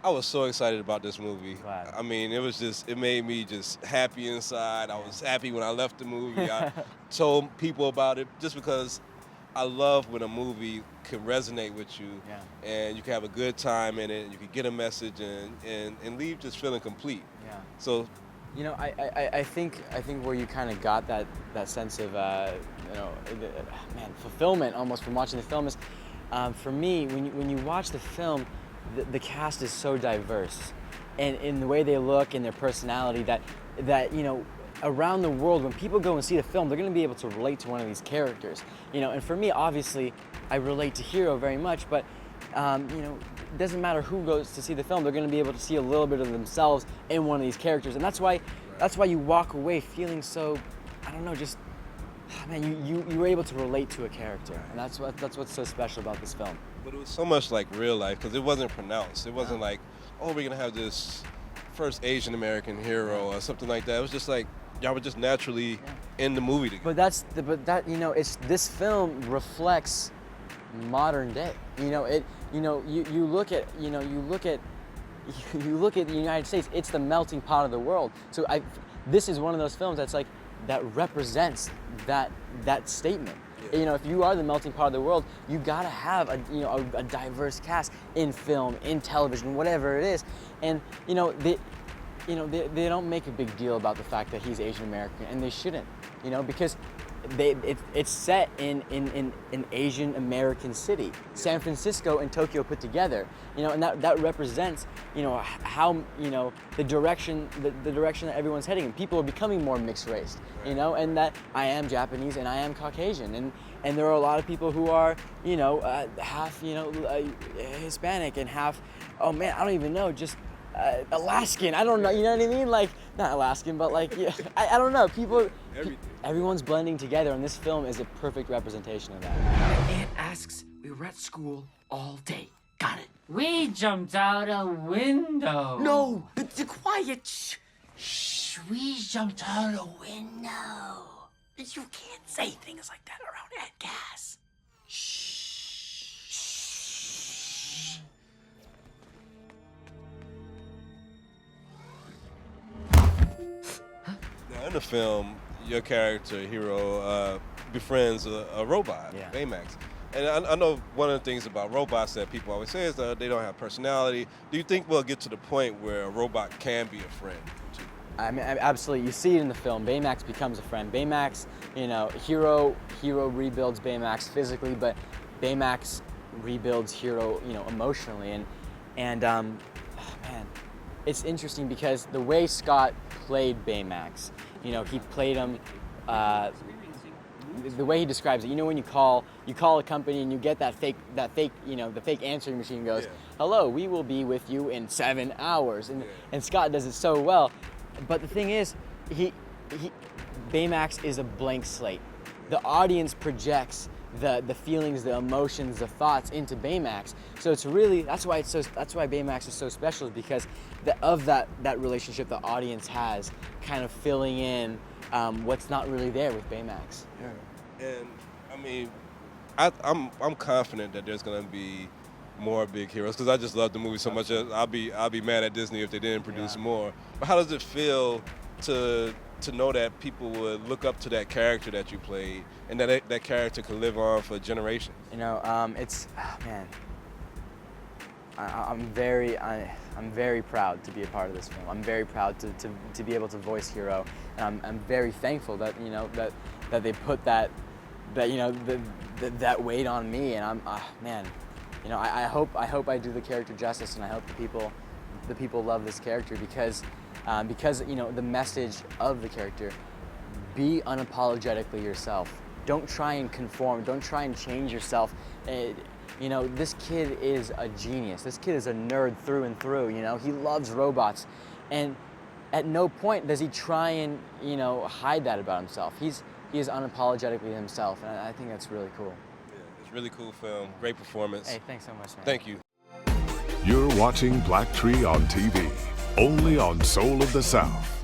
I was so excited about this movie. Glad. I mean, it made me just happy inside. I was happy when I left the movie. I told people about it just because I love when a movie can resonate with you, and you can have a good time in it, and you can get a message and leave just feeling complete. Yeah. So, you know, I think where you kind of got that sense of fulfillment almost from watching the film is, for me, when you watch the film, the cast is so diverse, and in the way they look and their personality that you know, around the world, when people go and see the film, they're going to be able to relate to one of these characters. You know, and for me, obviously, I relate to Hero very much, but you know, it doesn't matter who goes to see the film, they're going to be able to see a little bit of themselves in one of these characters, and that's why you walk away feeling so, I don't know, just, man, you were able to relate to a character, and that's what's so special about this film. but it was so much like real life because it wasn't pronounced. It wasn't like, oh, we're gonna have this first Asian American hero or something like that. It was just like y'all were just naturally in the movie together. But that you know, this film reflects modern day. You know, you look at the United States. It's the melting pot of the world. So this is one of those films that's like that represents that statement. You know, if you are the melting pot of the world, you gotta have a diverse cast in film, in television, whatever it is. And you know, they don't make a big deal about the fact that he's Asian American, and they shouldn't. You know, because it's set in an Asian American city, San Francisco and Tokyo put together. You know, and that represents, you know, how, you know, the direction that everyone's heading in. People are becoming more mixed race, you know, and that I am Japanese and I am Caucasian, and there are a lot of people who are, you know, half, you know, Hispanic and half, oh man, I don't even know, just Alaskan. I don't know, you know what I mean? Like, not Alaskan, but like, yeah, I don't know. Everyone's blending together, and this film is a perfect representation of that. My aunt asks, we were at school all day. Got it. We jumped out a window. No, but quiet. Shh. Shh, we jumped out a window. You can't say things like that around Aunt Cass. Shh. Now, in the film, your character, Hero, befriends a robot, Baymax. And I know one of the things about robots that people always say is that they don't have personality. Do you think we'll get to the point where a robot can be a friend to you? I mean, absolutely. You see it in the film. Baymax becomes a friend. Baymax, you know, Hero rebuilds Baymax physically, but Baymax rebuilds Hero, you know, emotionally. And man, it's interesting because the way Scott played Baymax, you know, he played him. The way he describes it, you know, when you call a company and you get that fake, you know, the fake answering machine goes, "Hello, we will be with you in 7 hours," and Scott does it so well. But the thing is, Baymax is a blank slate. The audience projects the feelings, the emotions, the thoughts into Baymax. So it's really, that's why Baymax is so special, is because of that relationship the audience has, kind of filling in what's not really there with Baymax. Yeah. And I mean, I'm confident that there's gonna be more big heroes because I just love the movie so much. I'll be mad at Disney if they didn't produce more. But how does it feel to know that people would look up to that character that you played, and that character could live on for generations? You know, it's man. I'm very proud to be a part of this film. I'm very proud to be able to voice Hero, and I'm very thankful that, you know, that they put that you know, that weight on me, and I'm man, you know, I hope I do the character justice, and I hope the people love this character because you know, the message of the character: be unapologetically yourself. Don't try and conform. Don't try and change yourself. You know, this kid is a genius. This kid is a nerd through and through. You know, he loves robots, and at no point does he try and, you know, hide that about himself. He is unapologetically himself, and I think that's really cool. Yeah, it's a really cool film. Great performance. Hey, thanks so much, man. Thank you. You're watching BLACKTREE on TV, only on Soul of the South.